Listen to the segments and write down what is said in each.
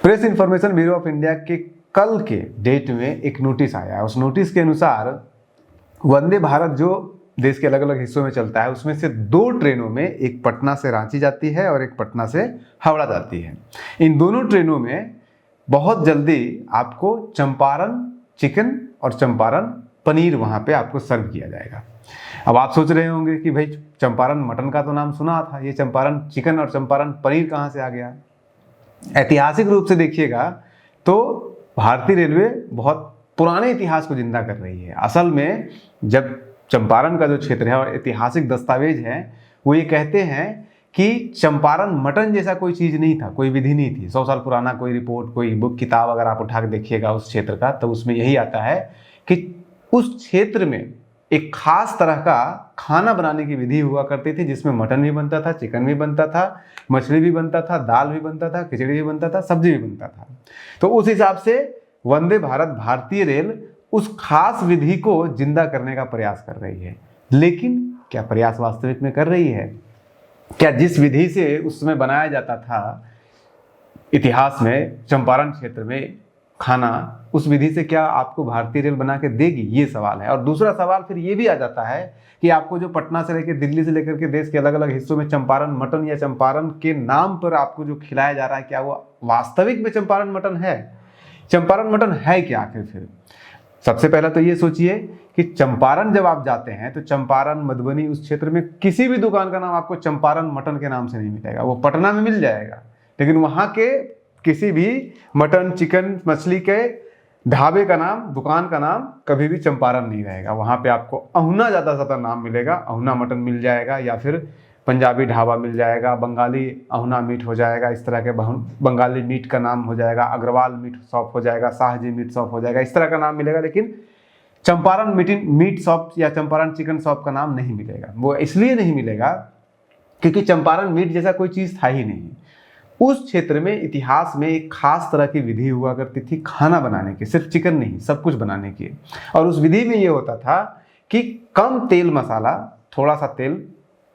Press information bureau of India के कल के डेट में एक नोटिस आया है। उस नोटिस के अनुसार वंदे भारत जो देश के अलग अलग हिस्सों में चलता है उसमें से 2 ट्रेनों में, एक पटना से रांची जाती है और एक पटना से हावड़ा जाती है। इन दोनों ट्रेनों में बहुत जल्दी आपको चंपारण चिकन और चंपारण पनीर वहाँ पे आपको सर्व किया जाएगा। अब आप सोच रहे होंगे कि भाई चंपारण मटन का तो नाम सुना था, ये चंपारण चिकन और चंपारण पनीर कहाँ से आ गया? ऐतिहासिक रूप से देखिएगा तो भारतीय रेलवे बहुत पुराने इतिहास को जिंदा कर रही है। असल में जब चंपारण का जो क्षेत्र है और ऐतिहासिक दस्तावेज है वो ये कहते हैं कि चंपारण मटन जैसा कोई चीज़ नहीं था, कोई विधि नहीं थी। 100 साल पुराना कोई रिपोर्ट, कोई बुक, किताब अगर आप उठा के देखिएगा उस क्षेत्र का तो उसमें यही आता है कि उस क्षेत्र में एक खास तरह का खाना बनाने की विधि हुआ करती थी जिसमें मटन भी बनता था, चिकन भी बनता था, मछली भी बनता था, दाल भी बनता था, खिचड़ी भी बनता था, सब्जी भी बनता था। तो उस हिसाब से वंदे भारत भारतीय रेल उस खास विधि को जिंदा करने का प्रयास कर रही है। लेकिन क्या प्रयास वास्तविक में कर रही है? क्या जिस विधि से उस समय बनाया जाता था इतिहास में चंपारण क्षेत्र में खाना, उस विधि से क्या आपको भारतीय रेल बना के देगी? ये सवाल है। और दूसरा सवाल फिर ये भी आ जाता है कि आपको जो पटना से लेकर दिल्ली से लेकर के देश के अलग अलग हिस्सों में चंपारण मटन या चंपारण के नाम पर आपको जो खिलाया जा रहा है, क्या वो वास्तविक में चंपारण मटन है? चंपारण मटन है क्या आखिर? फिर सबसे पहला तो ये सोचिए कि चंपारण जब आप जाते हैं तो चंपारण, मधुबनी, उस क्षेत्र में किसी भी दुकान का नाम आपको चंपारण मटन के नाम से नहीं मिलेगा। वो पटना में मिल जाएगा लेकिन वहाँ के किसी भी मटन, चिकन, मछली के ढाबे का नाम, दुकान का नाम कभी भी चंपारण नहीं रहेगा। वहाँ पे आपको अहुना ज़्यादा नाम मिलेगा। अहुना मटन मिल जाएगा या फिर पंजाबी ढाबा मिल जाएगा, बंगाली अहुना मीट हो जाएगा, इस तरह के बंगाली मीट का नाम हो जाएगा, अग्रवाल मीट शॉप हो जाएगा, शाहजी मीट शॉप हो जाएगा, इस तरह का नाम मिलेगा। लेकिन चंपारण मीट शॉप या चंपारण चिकन शॉप का नाम नहीं मिलेगा। वो इसलिए नहीं मिलेगा क्योंकि चंपारण मीट जैसा कोई चीज़ था ही नहीं। उस क्षेत्र में इतिहास में एक खास तरह की विधि हुआ करती थी खाना बनाने की, सिर्फ चिकन नहीं, सब कुछ बनाने की। और उस विधि में ये होता था कि कम तेल मसाला, थोड़ा सा तेल,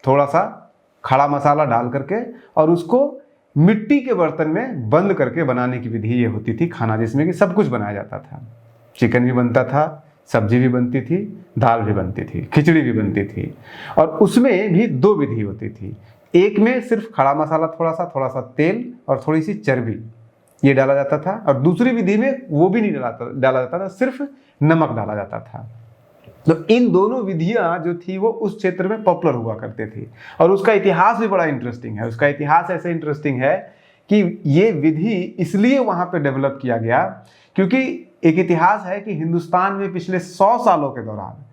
थोड़ा सा खड़ा मसाला डाल करके और उसको मिट्टी के बर्तन में बंद करके बनाने की विधि ये होती थी खाना, जिसमें कि सब कुछ बनाया जाता था। चिकन भी बनता था, सब्जी भी बनती थी, दाल भी बनती थी, खिचड़ी भी बनती थी। और उसमें भी 2 विधि होती थी। एक में सिर्फ खड़ा मसाला, थोड़ा सा तेल और थोड़ी सी चर्बी ये डाला जाता था। और दूसरी विधि में वो भी नहीं डाला जाता था, सिर्फ नमक डाला जाता था। तो इन दोनों विधियां जो थी वो उस क्षेत्र में पॉपुलर हुआ करते थे। और उसका इतिहास भी बड़ा इंटरेस्टिंग है। उसका इतिहास ऐसे इंटरेस्टिंग है कि ये विधि इसलिए वहां पे डेवलप किया गया क्योंकि एक इतिहास है कि हिंदुस्तान में पिछले 100 सालों के दौरान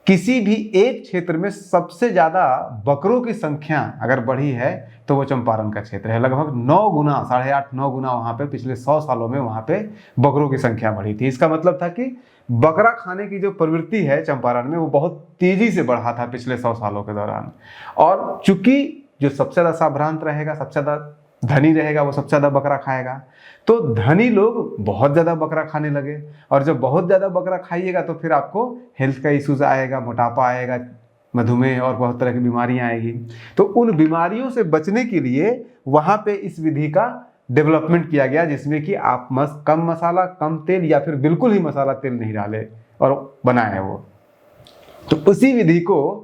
किसी भी एक क्षेत्र में सबसे ज़्यादा बकरों की संख्या अगर बढ़ी है तो वो चंपारण का क्षेत्र है। लगभग 9 गुना, 8.5 9 गुना वहाँ पे पिछले 100 सालों में वहाँ पे बकरों की संख्या बढ़ी थी। इसका मतलब था कि बकरा खाने की जो प्रवृत्ति है चंपारण में वो बहुत तेज़ी से बढ़ा था पिछले 100 सालों के दौरान। और चूंकि जो सबसे ज़्यादा साभ्रांत रहेगा, सबसे ज़्यादा धनी रहेगा, वो सबसे ज़्यादा बकरा खाएगा। तो धनी लोग बहुत ज़्यादा बकरा खाने लगे और जब बहुत ज़्यादा बकरा खाइएगा तो फिर आपको हेल्थ का इश्यूज आएगा, मोटापा आएगा, मधुमेह और बहुत तरह की बीमारियां आएगी। तो उन बीमारियों से बचने के लिए वहाँ पे इस विधि का डेवलपमेंट किया गया जिसमें कि आप कम मसाला, कम तेल या फिर बिल्कुल ही मसाला तेल नहीं डाले और बनाए वो। तो उसी विधि को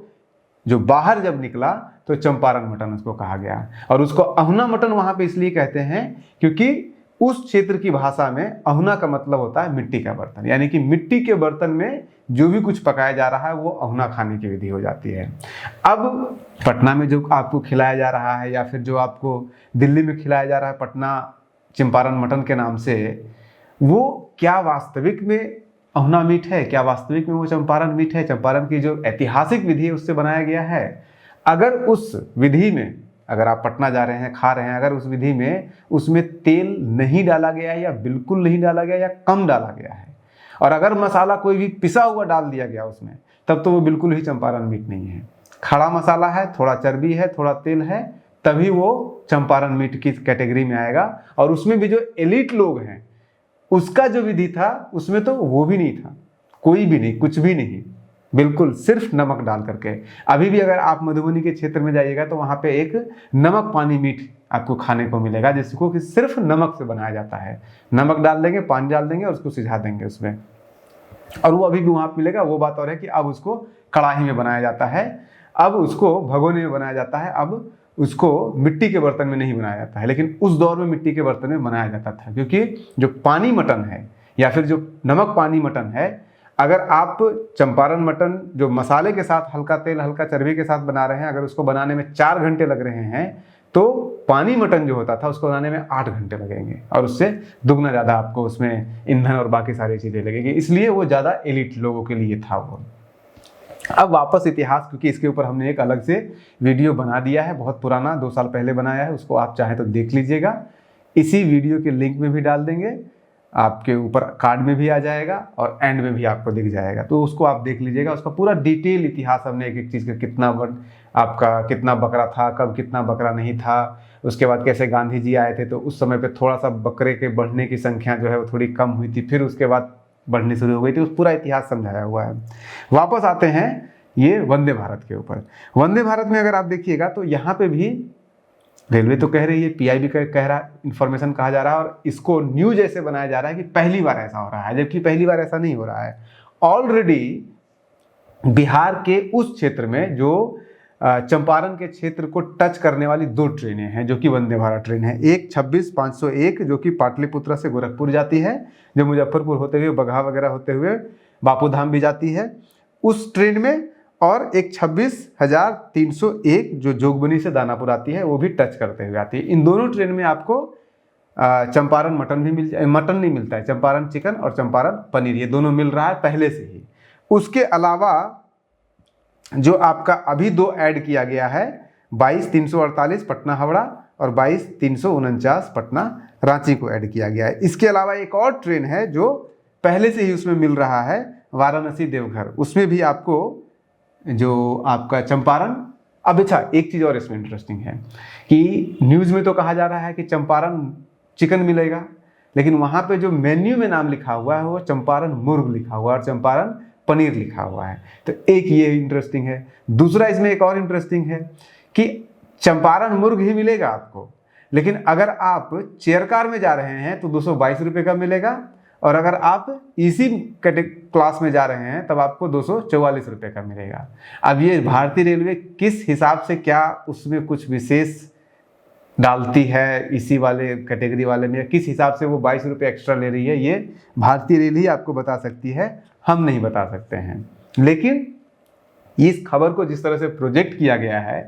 जो बाहर जब निकला तो चंपारण मटन उसको कहा गया। और उसको अहुना मटन वहाँ पे इसलिए कहते हैं क्योंकि उस क्षेत्र की भाषा में अहुना का मतलब होता है मिट्टी का बर्तन, यानी कि मिट्टी के बर्तन में जो भी कुछ पकाया जा रहा है वो अहुना खाने की विधि हो जाती है। अब पटना में जो आपको खिलाया जा रहा है या फिर जो आपको दिल्ली में खिलाया जा रहा है पटना चंपारण मटन के नाम से, वो क्या वास्तविक में अहुना मीट है? क्या वास्तविक में वो चंपारण मीट है? चंपारण की जो ऐतिहासिक विधि है उससे बनाया गया है? अगर उस विधि में, अगर आप पटना जा रहे हैं, खा रहे हैं, अगर उस विधि में उसमें तेल नहीं डाला गया है या बिल्कुल नहीं डाला गया या कम डाला गया है और अगर मसाला कोई भी पिसा हुआ डाल दिया गया उसमें, तब तो वो बिल्कुल ही चंपारण मीट नहीं है। खड़ा मसाला है, थोड़ा चर्बी है, थोड़ा तेल है, तभी वो चंपारण मीट की कैटेगरी में आएगा। और उसमें भी जो एलिट लोग हैं उसका जो विधि था उसमें तो वो भी नहीं था, कोई भी नहीं, कुछ भी नहीं। बिल्कुल सिर्फ नमक डाल करके। अभी भी अगर आप मधुबनी के क्षेत्र में जाइएगा तो वहाँ पे एक नमक पानी मीट आपको खाने को मिलेगा, जिसको कि सिर्फ नमक से बनाया जाता है। नमक डाल देंगे, पानी डाल देंगे और उसको सिझा देंगे उसमें, और वो अभी भी वहाँ मिलेगा। वो बात और है कि अब उसको कढ़ाई में बनाया जाता है, अब उसको भगोने में बनाया जाता है, अब उसको मिट्टी के बर्तन में नहीं बनाया जाता है। लेकिन उस दौर में मिट्टी के बर्तन में बनाया जाता था, क्योंकि जो पानी मटन है या फिर जो नमक पानी मटन है, अगर आप चंपारण मटन जो मसाले के साथ हल्का तेल हल्का चर्बी के साथ बना रहे हैं, अगर उसको बनाने में 4 घंटे लग रहे हैं, तो पानी मटन जो होता था उसको बनाने में 8 घंटे लगेंगे, और उससे दुगना ज़्यादा आपको उसमें ईंधन और बाकी सारी चीज़ें लगेंगी। इसलिए वो ज़्यादा एलिट लोगों के लिए था वो। अब वापस इतिहास, क्योंकि इसके ऊपर हमने एक अलग से वीडियो बना दिया है, बहुत पुराना 2 साल पहले बनाया है, उसको आप चाहें तो देख लीजिएगा। इसी वीडियो के लिंक में भी डाल देंगे, आपके ऊपर कार्ड में भी आ जाएगा और एंड में भी आपको दिख जाएगा, तो उसको आप देख लीजिएगा। उसका पूरा डिटेल इतिहास हमने एक एक चीज़ का, कितना बकरा था, कब कितना बकरा नहीं था, उसके बाद कैसे गांधी जी आए थे तो उस समय पे थोड़ा सा बकरे के बढ़ने की संख्या जो है वो थोड़ी कम हुई थी, फिर उसके बाद बढ़नी शुरू हो गई थी, उस पूरा इतिहास समझाया हुआ है। वापस आते हैं ये वंदे भारत के ऊपर। वंदे भारत में अगर आप देखिएगा तो यहाँ पे भी रेलवे तो कह रही है, पीआईबी कह रहा है, इन्फॉर्मेशन कहा जा रहा है, और इसको न्यूज ऐसे बनाया जा रहा है कि पहली बार ऐसा हो रहा है, जबकि पहली बार ऐसा नहीं हो रहा है। ऑलरेडी बिहार के उस क्षेत्र में जो चंपारण के क्षेत्र को टच करने वाली 2 ट्रेनें हैं जो कि वंदे भारत ट्रेन है। एक 26-501 जो कि पाटलिपुत्रा से गोरखपुर जाती है, जो मुजफ्फरपुर होते हुए बगहा वगैरह होते हुए बापू धाम भी जाती है उस ट्रेन में, और एक 26,301 जो जोगबनी से दानापुर आती है, वो भी टच करते हुए आती है। इन दोनों ट्रेन में आपको चंपारण मटन भी मटन नहीं मिलता है, चंपारण चिकन और चंपारण पनीर, ये दोनों मिल रहा है पहले से ही। उसके अलावा जो आपका अभी 2 ऐड किया गया है, 22,348 पटना हावड़ा और 22,349 पटना रांची को ऐड किया गया है। इसके अलावा एक और ट्रेन है जो पहले से ही उसमें मिल रहा है, वाराणसी देवघर, उसमें भी आपको जो आपका चंपारण। अब अच्छा, एक चीज़ और इसमें इंटरेस्टिंग है कि न्यूज़ में तो कहा जा रहा है कि चंपारण चिकन मिलेगा, लेकिन वहाँ पे जो मेन्यू में नाम लिखा हुआ है वो चंपारण मुर्ग लिखा हुआ है और चंपारण पनीर लिखा हुआ है। तो एक ये इंटरेस्टिंग है। दूसरा इसमें एक और इंटरेस्टिंग है कि चंपारण मुर्ग ही मिलेगा आपको, लेकिन अगर आप चेयर कार में जा रहे हैं तो 222 रुपये का मिलेगा, और अगर आप इसी क्लास में जा रहे हैं तब आपको 244 रुपये का मिलेगा। अब ये भारतीय रेलवे किस हिसाब से, क्या उसमें कुछ विशेष डालती है इसी वाले कैटेगरी वाले में, किस हिसाब से वो 22 रुपये एक्स्ट्रा ले रही है, ये भारतीय रेल ही आपको बता सकती है, हम नहीं बता सकते हैं। लेकिन इस खबर को जिस तरह से प्रोजेक्ट किया गया है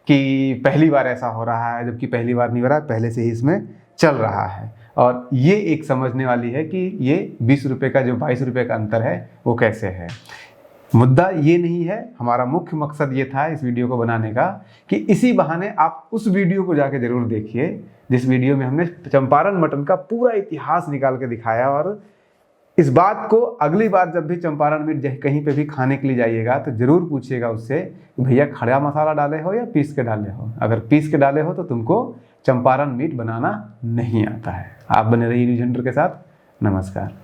कि पहली बार ऐसा हो रहा है, जबकि पहली बार नहीं हो रहा है, पहले से ही इसमें चल रहा है, और ये एक समझने वाली है कि ये 20 रुपये का जो 22 रुपये का अंतर है वो कैसे है। मुद्दा ये नहीं है, हमारा मुख्य मकसद ये था इस वीडियो को बनाने का कि इसी बहाने आप उस वीडियो को जाके ज़रूर देखिए जिस वीडियो में हमने चंपारण मटन का पूरा इतिहास निकाल के दिखाया। और इस बात को अगली बार जब भी चंपारण मीट कहीं पे भी खाने के लिए जाइएगा तो ज़रूर पूछिएगा उससे कि भैया खड़ा मसाला डाले हो या पीस के डाले हो। अगर पीस के डाले हो तो तुमको चंपारण मीट बनाना नहीं आता है। आप बने रहिए न्यूज़ हंटर के साथ। नमस्कार।